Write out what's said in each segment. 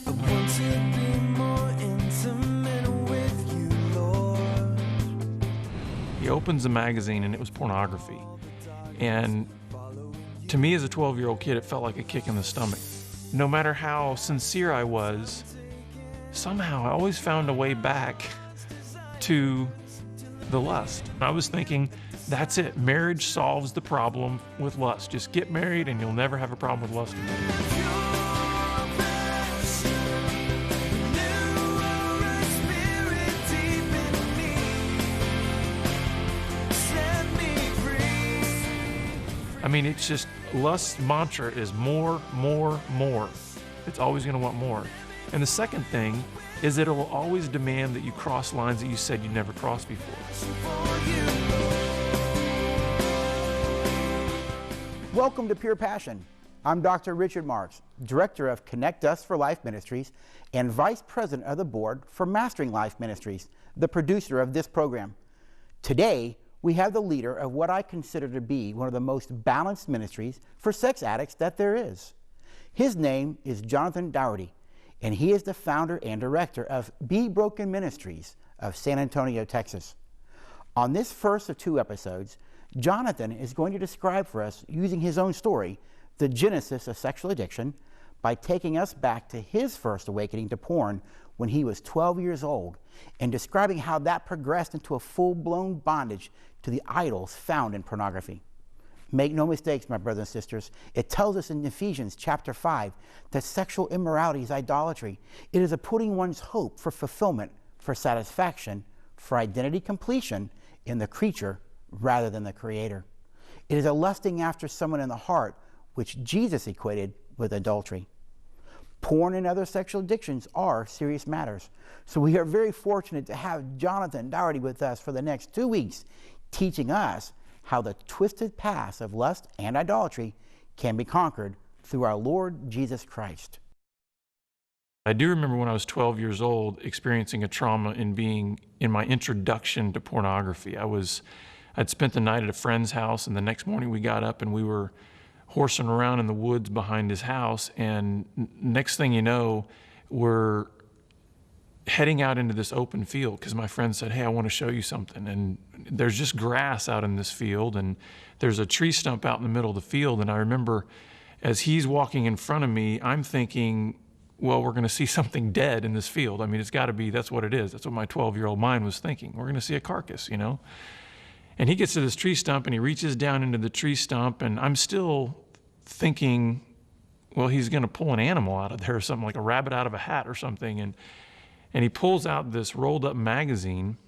I want to be more intimate with you, Lord. He opens the magazine and it was pornography. And to me as a 12-year-old kid, it felt like a kick in the stomach. No matter how sincere I was, somehow I always found a way back to the lust. I was thinking, that's it. Marriage solves the problem with lust. Just get married and you'll never have a problem with lust again. I mean, it's just, lust's mantra is more, more, more. It's always going to want more. And the second thing is that it will always demand that you cross lines that you said you never crossed before. Welcome to Pure Passion. I'm Dr. Richard Marks, Director of Connect Us for Life Ministries and Vice President of the Board for Mastering Life Ministries, the producer of this program. Today, we have the leader of what I consider to be one of the most balanced ministries for sex addicts that there is. His name is Jonathan Daugherty, and he is the founder and director of Be Broken Ministries of San Antonio, Texas. On this first of two episodes, Jonathan is going to describe for us, using his own story, the genesis of sexual addiction by taking us back to his first awakening to porn when he was 12 years old, and describing how that progressed into a full-blown bondage to the idols found in pornography. Make no mistakes, my brothers and sisters. It tells us in Ephesians chapter 5 that sexual immorality is idolatry. It is a putting one's hope for fulfillment, for satisfaction, for identity completion in the creature rather than the creator. It is a lusting after someone in the heart, which Jesus equated with adultery. Porn and other sexual addictions are serious matters. So we are very fortunate to have Jonathan Daugherty with us for the next 2 weeks, teaching us how the twisted paths of lust and idolatry can be conquered through our Lord Jesus Christ. I do remember when I was 12 years old experiencing a trauma in my introduction to pornography. I'd spent the night at a friend's house, and the next morning we got up and we were horsing around in the woods behind his house, and next thing you know, we're heading out into this open field because my friend said, hey, I want to show you something. And there's just grass out in this field, and there's a tree stump out in the middle of the field. And I remember as he's walking in front of me, I'm thinking, well, we're going to see something dead in this field. I mean, it's got to be, that's what it is. That's what my 12-year-old mind was thinking. We're going to see a carcass, you know? And he gets to this tree stump and he reaches down into the tree stump, and I'm still thinking, well, he's going to pull an animal out of there or something, like a rabbit out of a hat or something. And he pulls out this rolled up magazine.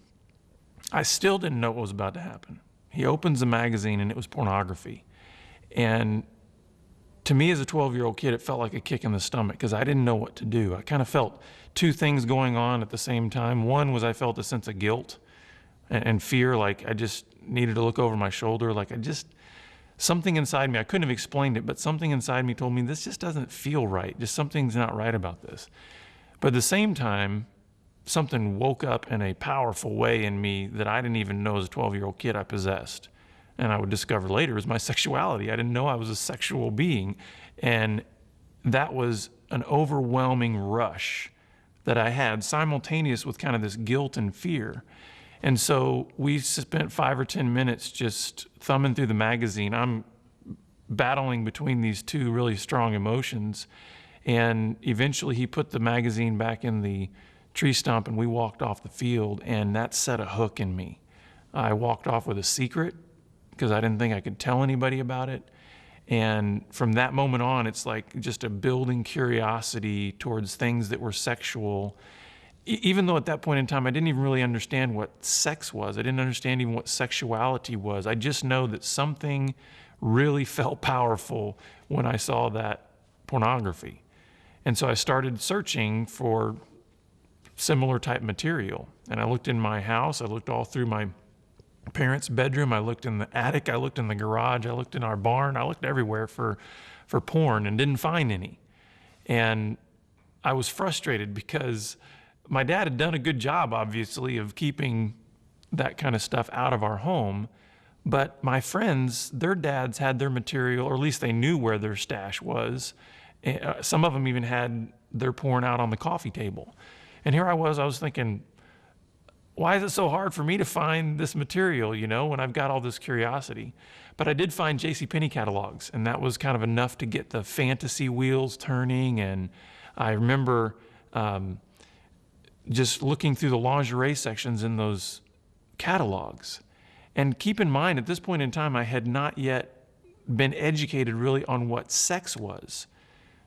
I still didn't know what was about to happen. He opens the magazine and it was pornography. And to me as a 12-year-old kid, it felt like a kick in the stomach because I didn't know what to do. I kind of felt two things going on at the same time. One was I felt a sense of guilt and fear, like I just needed to look over my shoulder, like something inside me, I couldn't have explained it, but something inside me told me this just doesn't feel right. Just something's not right about this. But at the same time, something woke up in a powerful way in me that I didn't even know as a 12-year-old kid I possessed. And I would discover later was my sexuality. I didn't know I was a sexual being. And that was an overwhelming rush that I had simultaneous with kind of this guilt and fear. And so we spent 5 or 10 minutes just thumbing through the magazine. I'm battling between these two really strong emotions. And eventually he put the magazine back in the tree stump and we walked off the field, and that set a hook in me. I walked off with a secret because I didn't think I could tell anybody about it. And from that moment on, it's like just a building curiosity towards things that were sexual. Even though at that point in time, I didn't even really understand what sex was. I didn't understand even what sexuality was. I just know that something really felt powerful when I saw that pornography. And so I started searching for similar type material. And I looked in my house, I looked all through my parents' bedroom, I looked in the attic, I looked in the garage, I looked in our barn, I looked everywhere for porn and didn't find any. And I was frustrated because my dad had done a good job, obviously, of keeping that kind of stuff out of our home. But my friends, their dads had their material, or at least they knew where their stash was. Some of them even had they're pouring out on the coffee table. And here I was thinking, why is it so hard for me to find this material, when I've got all this curiosity? But I did find JCPenney catalogs, and that was kind of enough to get the fantasy wheels turning. And I remember just looking through the lingerie sections in those catalogs. And keep in mind, at this point in time, I had not yet been educated really on what sex was.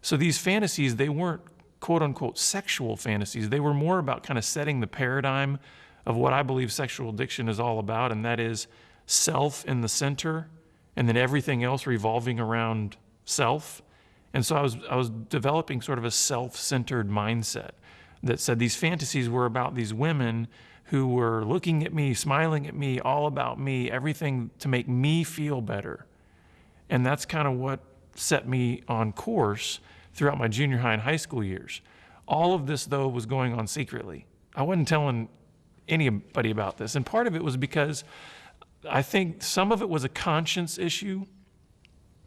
So these fantasies, they weren't quote unquote sexual fantasies. They were more about kind of setting the paradigm of what I believe sexual addiction is all about, and that is self in the center, and then everything else revolving around self. And so I was developing sort of a self-centered mindset that said these fantasies were about these women who were looking at me, smiling at me, all about me, everything to make me feel better. And that's kind of what set me on course throughout my junior high and high school years. All of this, though, was going on secretly. I wasn't telling anybody about this. And part of it was because I think some of it was a conscience issue,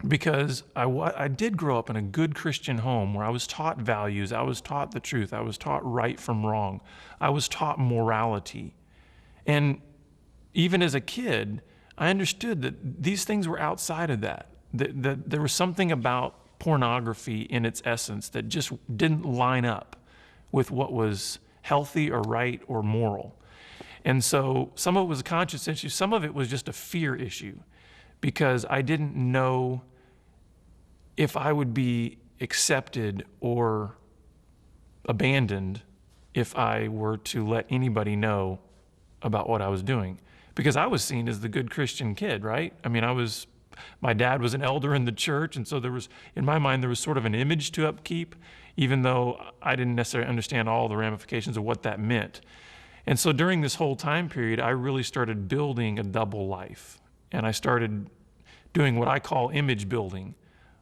because I did grow up in a good Christian home where I was taught values, I was taught the truth, I was taught right from wrong, I was taught morality. And even as a kid, I understood that these things were outside of that there was something about pornography in its essence that just didn't line up with what was healthy or right or moral. And so some of it was a conscience issue, some of it was just a fear issue, because I didn't know if I would be accepted or abandoned if I were to let anybody know about what I was doing. Because I was seen as the good Christian kid, right? I mean, my dad was an elder in the church, and so in my mind, there was sort of an image to upkeep, even though I didn't necessarily understand all the ramifications of what that meant. And so during this whole time period, I really started building a double life. And I started doing what I call image building.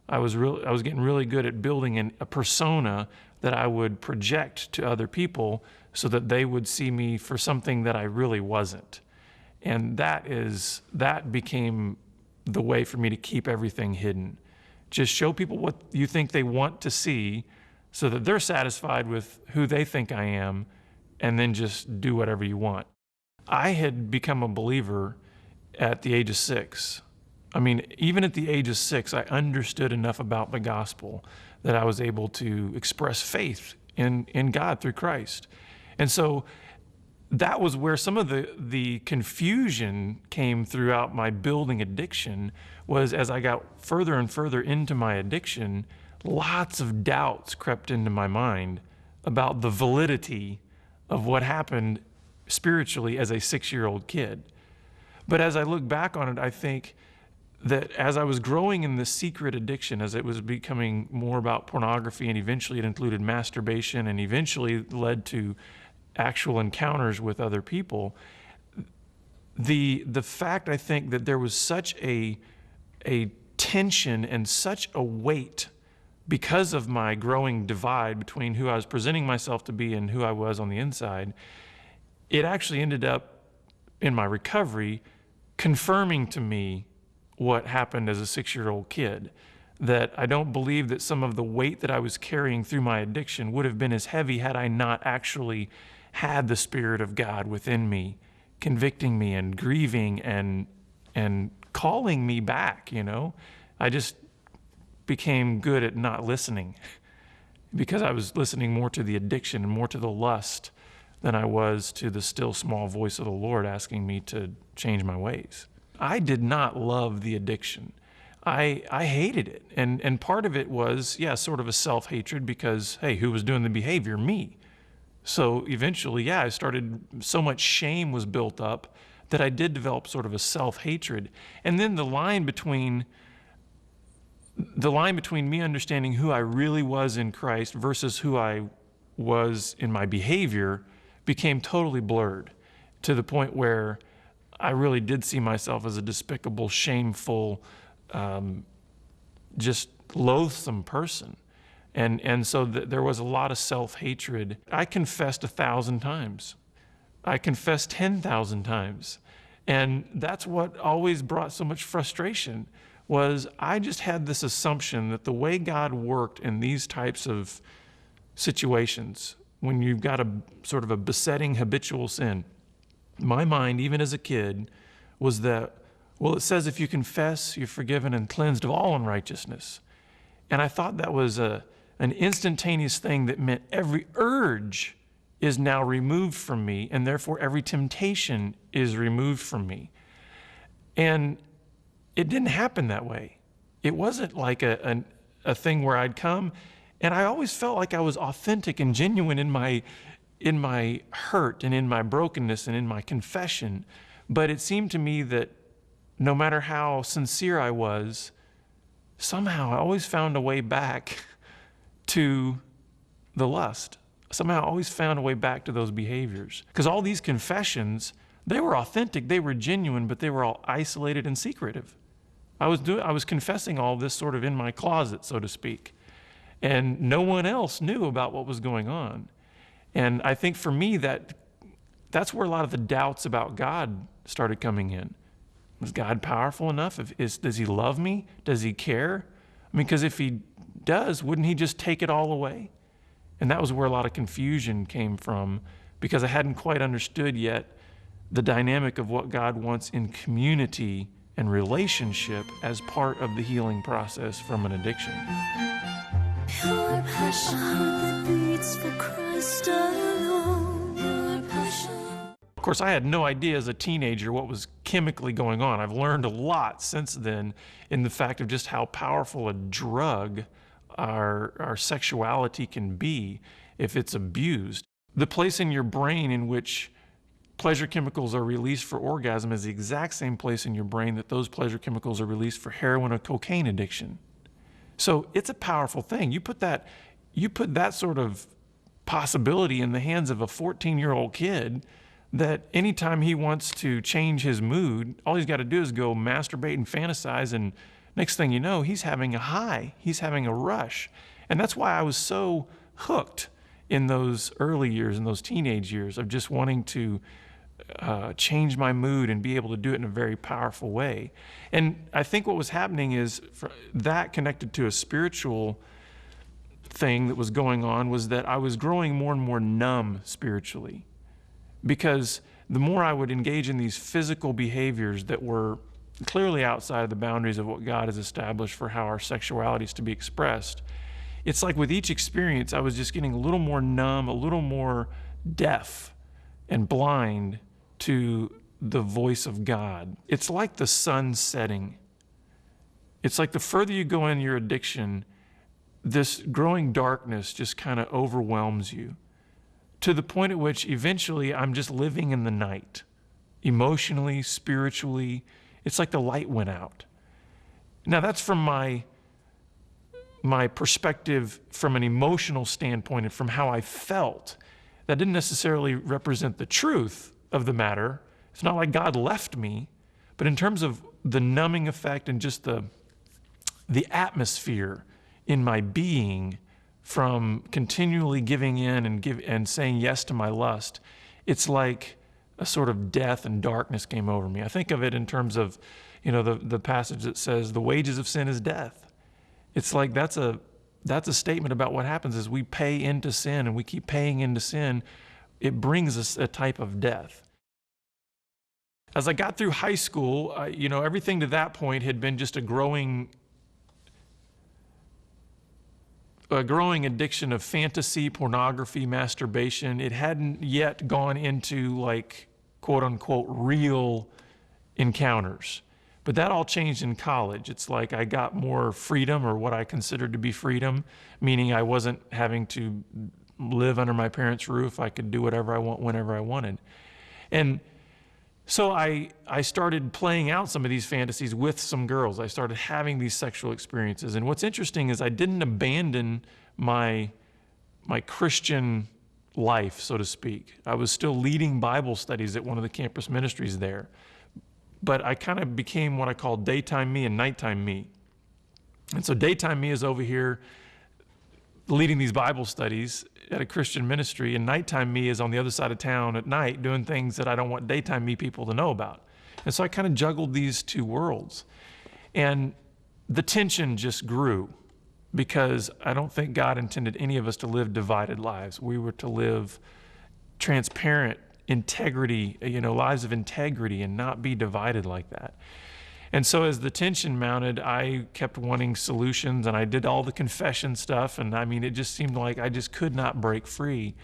I was getting really good at building a persona that I would project to other people so that they would see me for something that I really wasn't. And that became the way for me to keep everything hidden. Just show people what you think they want to see so that they're satisfied with who they think I am, and then just do whatever you want. I had become a believer at the age of 6. I mean, even at the age of 6, I understood enough about the gospel that I was able to express faith in God through Christ. And so that was where some of the confusion came throughout my building addiction, was as I got further and further into my addiction, lots of doubts crept into my mind about the validity of what happened spiritually as a 6-year-old kid. But as I look back on it, I think that as I was growing in this secret addiction, as it was becoming more about pornography, and eventually it included masturbation, and eventually led to actual encounters with other people, the fact, I think, that there was such a tension and such a weight because of my growing divide between who I was presenting myself to be and who I was on the inside, it actually ended up in my recovery confirming to me what happened as a 6-year-old kid, that I don't believe that some of the weight that I was carrying through my addiction would have been as heavy had I not actually had the Spirit of God within me, convicting me and grieving and calling me back, I just became good at not listening because I was listening more to the addiction and more to the lust than I was to the still small voice of the Lord asking me to change my ways. I did not love the addiction. I hated it. And part of it was, sort of a self-hatred because, hey, who was doing the behavior? Me. So eventually, I started, so much shame was built up that I did develop sort of a self-hatred. And then the line between me understanding who I really was in Christ versus who I was in my behavior became totally blurred, to the point where I really did see myself as a despicable, shameful, just loathsome person. And so there was a lot of self-hatred. I confessed 1,000 times. I confessed 10,000 times. And that's what always brought so much frustration, was I just had this assumption that the way God worked in these types of situations, when you've got a sort of a besetting habitual sin, my mind, even as a kid, was that, well, it says if you confess, you're forgiven and cleansed of all unrighteousness. And I thought that was an instantaneous thing that meant every urge is now removed from me, and therefore every temptation is removed from me. And it didn't happen that way. It wasn't like a thing where I'd come, and I always felt like I was authentic and genuine in my hurt and in my brokenness and in my confession. But it seemed to me that no matter how sincere I was, somehow I always found a way back to the lust. Somehow I always found a way back to those behaviors. Because all these confessions, they were authentic, they were genuine, but they were all isolated and secretive. I was confessing all this sort of in my closet, so to speak. And no one else knew about what was going on. And I think for me, that's where a lot of the doubts about God started coming in. Was God powerful enough? Does he love me? Does he care? I mean, because if he does, wouldn't he just take it all away? And that was where a lot of confusion came from, because I hadn't quite understood yet the dynamic of what God wants in community and relationship as part of the healing process from an addiction. Pure passion, a heart that beats for Christ alone. Pure passion. Of course, I had no idea as a teenager what was chemically going on. I've learned a lot since then in the fact of just how powerful a drug our sexuality can be if it's abused. The place in your brain in which pleasure chemicals are released for orgasm is the exact same place in your brain that those pleasure chemicals are released for heroin or cocaine addiction. So it's a powerful thing. You put that sort of possibility in the hands of a 14-year-old kid, that anytime he wants to change his mood, all he's got to do is go masturbate and fantasize, and next thing you know, he's having a high, he's having a rush. And that's why I was so hooked in those early years, in those teenage years, of just wanting to change my mood and be able to do it in a very powerful way. And I think what was happening is that connected to a spiritual thing that was going on was that I was growing more and more numb spiritually, because the more I would engage in these physical behaviors that were clearly outside of the boundaries of what God has established for how our sexuality is to be expressed, it's like with each experience, I was just getting a little more numb, a little more deaf and blind to the voice of God. It's like the sun setting. It's like the further you go in your addiction, this growing darkness just kind of overwhelms you, to the point at which eventually I'm just living in the night, emotionally, spiritually. It's like the light went out. Now that's from my perspective, from an emotional standpoint and from how I felt. That didn't necessarily represent the truth of the matter. It's not like God left me, but in terms of the numbing effect and just the atmosphere in my being from continually giving in and saying yes to my lust, it's like a sort of death and darkness came over me. I think of it in terms of, the passage that says the wages of sin is death. It's like that's a statement about what happens as we pay into sin and we keep paying into sin. It brings us a type of death. As I got through high school, everything to that point had been just a growing addiction of fantasy, pornography, masturbation. It hadn't yet gone into like, quote unquote, real encounters. But that all changed in college. It's like I got more freedom, or what I considered to be freedom, meaning I wasn't having to live under my parents' roof. I could do whatever I want, whenever I wanted. And so I started playing out some of these fantasies with some girls. I started having these sexual experiences. And what's interesting is I didn't abandon my Christian life, so to speak. I was still leading Bible studies at one of the campus ministries there. But I kind of became what I call daytime me and nighttime me. And so daytime me is over here leading these Bible studies at a Christian ministry, and nighttime me is on the other side of town at night doing things that I don't want daytime me people to know about. And so I kind of juggled these two worlds. And the tension just grew. because I don't think God intended any of us to live divided lives. We were to live transparent, integrity, lives of integrity, and not be divided like that. And so as the tension mounted, I kept wanting solutions, and I did all the confession stuff, and it just seemed like I just could not break free.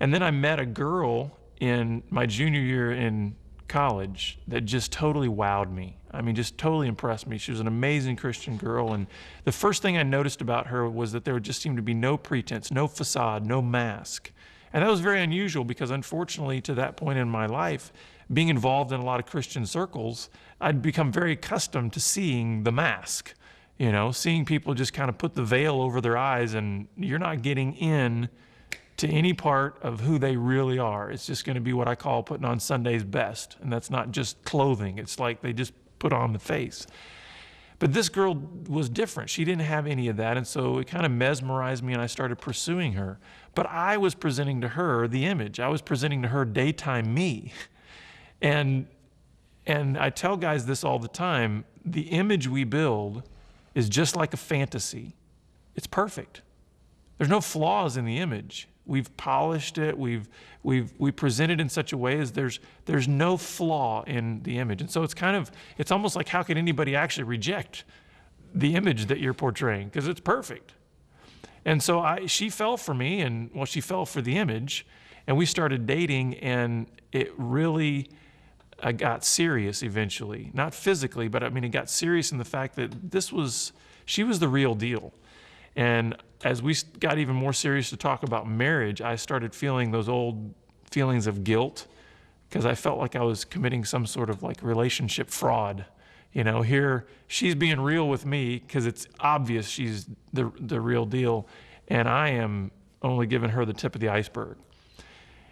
And then I met a girl in my junior year in college that just totally wowed me. Just totally impressed me. She was an amazing Christian girl, and the first thing I noticed about her was that there just seemed to be no pretense, no facade, no mask. And that was very unusual because, unfortunately, to that point in my life, being involved in a lot of Christian circles, I'd become very accustomed to seeing the mask, seeing people just kind of put the veil over their eyes, and you're not getting in to any part of who they really are. It's just going to be what I call putting on Sunday's best, and that's not just clothing. It's like they just put on the face. But this girl was different. She didn't have any of that, and so it kind of mesmerized me, and I started pursuing her. But I was presenting to her the image. I was presenting to her daytime me. And I tell guys this all the time, the image we build is just like a fantasy. It's perfect. There's no flaws in the image. We've polished it. We present it in such a way as there's no flaw in the image. And so it's almost like, how can anybody actually reject the image that you're portraying? Because it's perfect. And so she fell for me, and she fell for the image, and we started dating, and it really got serious eventually. Not physically, but it got serious in the fact that she was the real deal. And as we got even more serious to talk about marriage, I started feeling those old feelings of guilt, because I felt like I was committing some sort of like relationship fraud. Here she's being real with me because it's obvious she's the real deal, and I am only giving her the tip of the iceberg.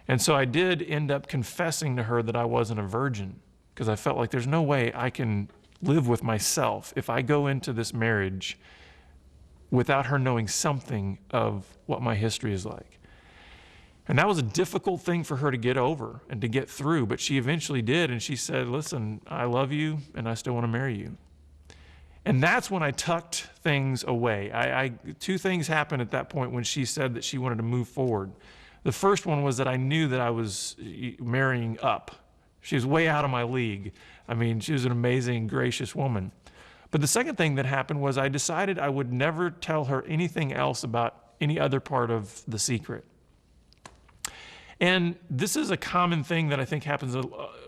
And so I did end up confessing to her that I wasn't a virgin, because I felt like there's no way I can live with myself if I go into this marriage without her knowing something of what my history is like. And that was a difficult thing for her to get over and to get through, but she eventually did, and she said, listen, I love you, and I still want to marry you. And that's when I tucked things away. Two things happened at that point when she said that she wanted to move forward. The first one was that I knew that I was marrying up. She was way out of my league. She was an amazing, gracious woman. But the second thing that happened was I decided I would never tell her anything else about any other part of the secret. And this is a common thing that I think happens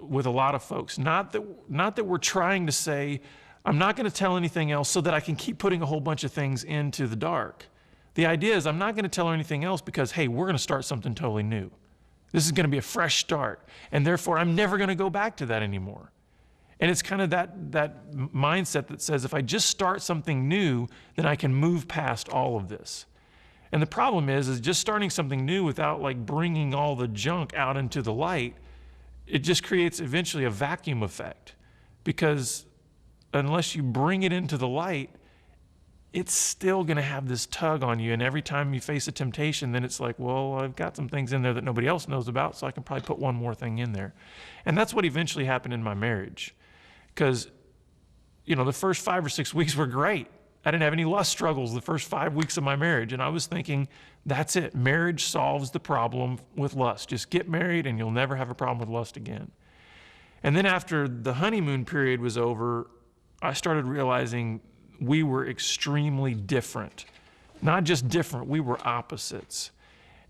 with a lot of folks. Not that we're trying to say, I'm not going to tell anything else so that I can keep putting a whole bunch of things into the dark. The idea is I'm not going to tell her anything else because, hey, we're going to start something totally new. This is going to be a fresh start, and therefore I'm never going to go back to that anymore. And it's kind of that mindset that says if I just start something new, then I can move past all of this. And the problem is just starting something new without like bringing all the junk out into the light, it just creates eventually a vacuum effect, because unless you bring it into the light, it's still going to have this tug on you. And every time you face a temptation, then it's like, well, I've got some things in there that nobody else knows about, so I can probably put one more thing in there. And that's what eventually happened in my marriage. Because, the first 5 or 6 weeks were great. I didn't have any lust struggles the first 5 weeks of my marriage. And I was thinking, that's it. Marriage solves the problem with lust. Just get married and you'll never have a problem with lust again. And then after the honeymoon period was over, I started realizing we were extremely different. Not just different, we were opposites.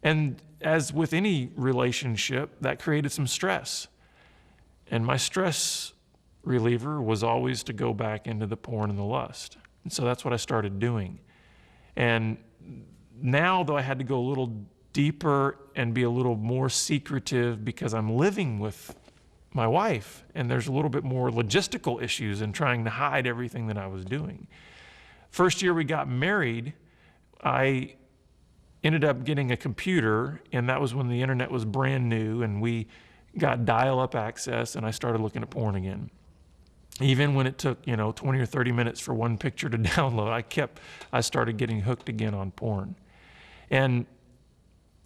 And as with any relationship, that created some stress. And my stress reliever was always to go back into the porn and the lust. And so that's what I started doing. And now, though, I had to go a little deeper and be a little more secretive because I'm living with my wife, and there's a little bit more logistical issues in trying to hide everything that I was doing. First year we got married, I ended up getting a computer, and that was when the internet was brand new, and we got dial-up access, and I started looking at porn again. Even when it took, 20 or 30 minutes for one picture to download, I started getting hooked again on porn. And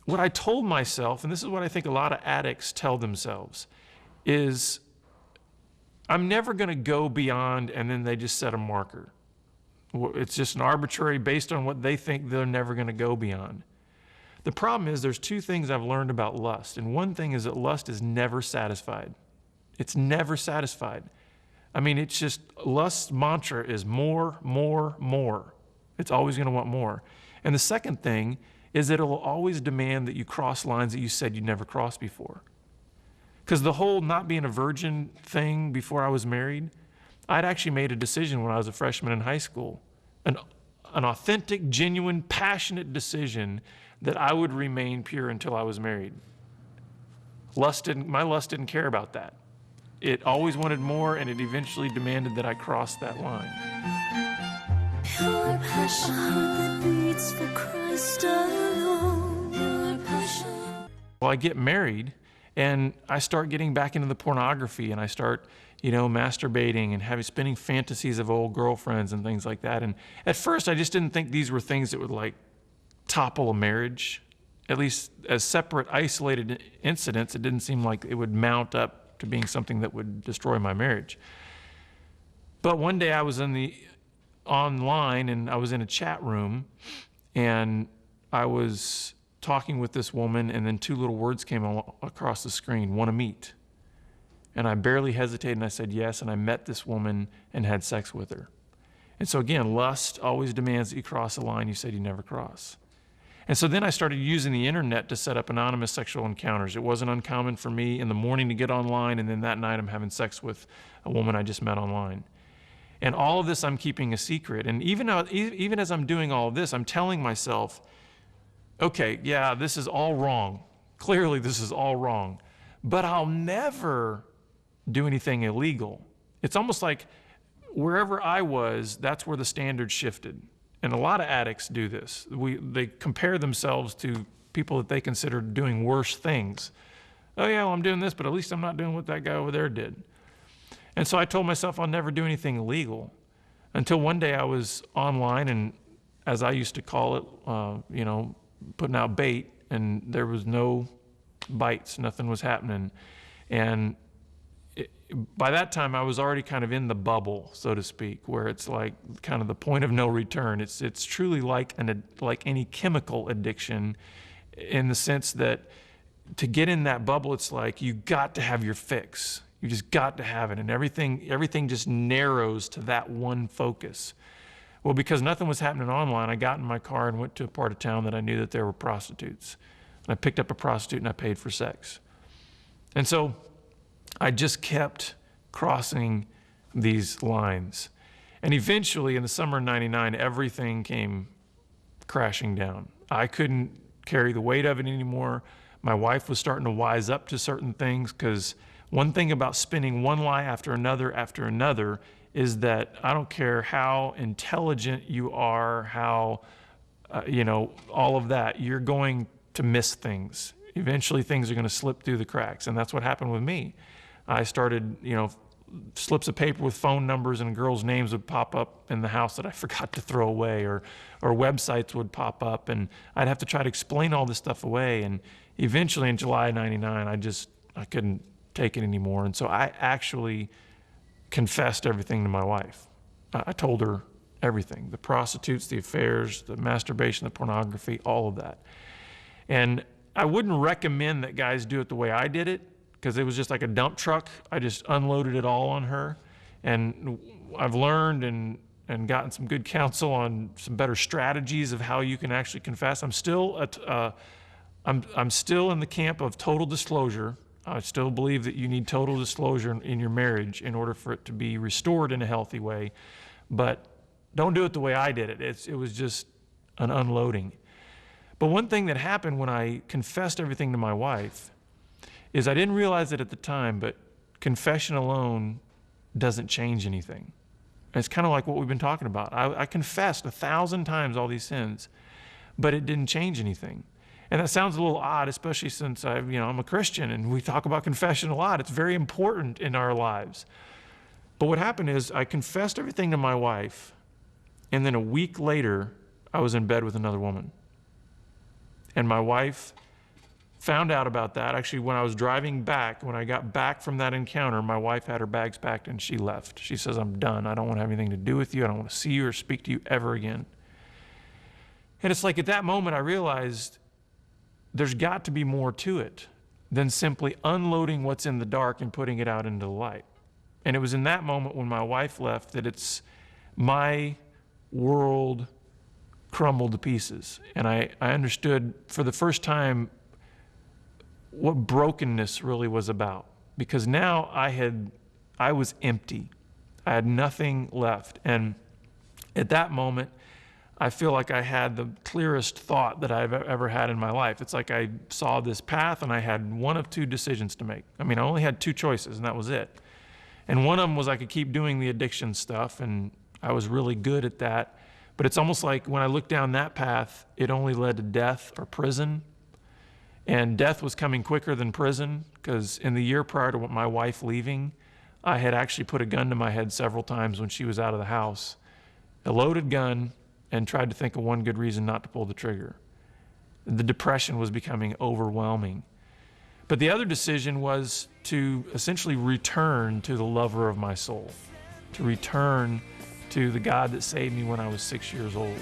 what I told myself, and this is what I think a lot of addicts tell themselves, is I'm never going to go beyond, and then they just set a marker. It's just an arbitrary based on what they think they're never going to go beyond. The problem is there's two things I've learned about lust. And one thing is that lust is never satisfied. It's never satisfied. I mean, it's just, lust's mantra is more, more, more. It's always going to want more. And the second thing is that it will always demand that you cross lines that you said you'd never crossed before. Because the whole not being a virgin thing before I was married, I'd actually made a decision when I was a freshman in high school, an authentic, genuine, passionate decision that I would remain pure until I was married. My lust didn't care about that. It always wanted more, and it eventually demanded that I cross that line. Pure passion that beats for Christ alone. Pure passion. Well, I get married, and I start getting back into the pornography, and I start, masturbating and spinning fantasies of old girlfriends and things like that. And at first, I just didn't think these were things that would topple a marriage. At least as separate, isolated incidents, it didn't seem like it would mount up to being something that would destroy my marriage. But one day I was online, and I was in a chat room, and I was talking with this woman, and then two little words came across the screen: "Want to meet?" And I barely hesitated, and I said yes, and I met this woman and had sex with her. And so again, lust always demands that you cross a line you said you never cross. And so then I started using the internet to set up anonymous sexual encounters. It wasn't uncommon for me in the morning to get online, and then that night I'm having sex with a woman I just met online. And all of this I'm keeping a secret. And even as I'm doing all of this, I'm telling myself, okay, yeah, this is all wrong. Clearly this is all wrong. But I'll never do anything illegal. It's almost like wherever I was, that's where the standard shifted. And a lot of addicts do this. They compare themselves to people that they consider doing worse things. Oh yeah, well, I'm doing this, but at least I'm not doing what that guy over there did. And so I told myself I'll never do anything illegal, until one day I was online, and as I used to call it, putting out bait, and there was no bites, nothing was happening. And by that time I was already kind of in the bubble, so to speak, where it's like kind of the point of no return. It's truly like any chemical addiction, in the sense that to get in that bubble, it's like you got to have your fix. You just got to have it, and everything just narrows to that one focus. Well, because nothing was happening online, I got in my car and went to a part of town that I knew that there were prostitutes. And I picked up a prostitute and I paid for sex. And so I just kept crossing these lines. And eventually, in the summer of '99, everything came crashing down. I couldn't carry the weight of it anymore. My wife was starting to wise up to certain things, because one thing about spinning one lie after another is that I don't care how intelligent you are, how, all of that, you're going to miss things. Eventually things are going to slip through the cracks. And that's what happened with me. I started, slips of paper with phone numbers and girls' names would pop up in the house that I forgot to throw away, or websites would pop up, and I'd have to try to explain all this stuff away. And eventually in July '99, I couldn't take it anymore. And so I actually confessed everything to my wife. I told her everything: the prostitutes, the affairs, the masturbation, the pornography, all of that. And I wouldn't recommend that guys do it the way I did it, because it was just like a dump truck. I just unloaded it all on her. And I've learned and gotten some good counsel on some better strategies of how you can actually confess. I'm still in the camp of total disclosure. I still believe that you need total disclosure in your marriage in order for it to be restored in a healthy way. But don't do it the way I did it. It was just an unloading. But one thing that happened when I confessed everything to my wife is, I didn't realize it at the time, but confession alone doesn't change anything. It's kind of like what we've been talking about. I confessed 1,000 times all these sins, but it didn't change anything. And that sounds a little odd, especially since I'm a Christian and we talk about confession a lot. It's very important in our lives. But what happened is, I confessed everything to my wife, and then a week later, I was in bed with another woman. And my wife found out about that. Actually, when I was driving back, when I got back from that encounter, my wife had her bags packed and she left. She says, I'm done. I don't want to have anything to do with you. I don't want to see you or speak to you ever again. And it's like at that moment I realized there's got to be more to it than simply unloading what's in the dark and putting it out into the light. And it was in that moment when my wife left that it's my world crumbled to pieces. And I understood for the first time what brokenness really was about. Because now I was empty. I had nothing left. And at that moment, I feel like I had the clearest thought that I've ever had in my life. It's like I saw this path and I had one of two decisions to make. I mean, I only had two choices and that was it. And one of them was I could keep doing the addiction stuff, and I was really good at that. But it's almost like when I looked down that path, it only led to death or prison. And death was coming quicker than prison, because in the year prior to my wife leaving, I had actually put a gun to my head several times when she was out of the house, a loaded gun, and tried to think of one good reason not to pull the trigger. The depression was becoming overwhelming. But the other decision was to essentially return to the lover of my soul, to return to the God that saved me when I was 6 years old.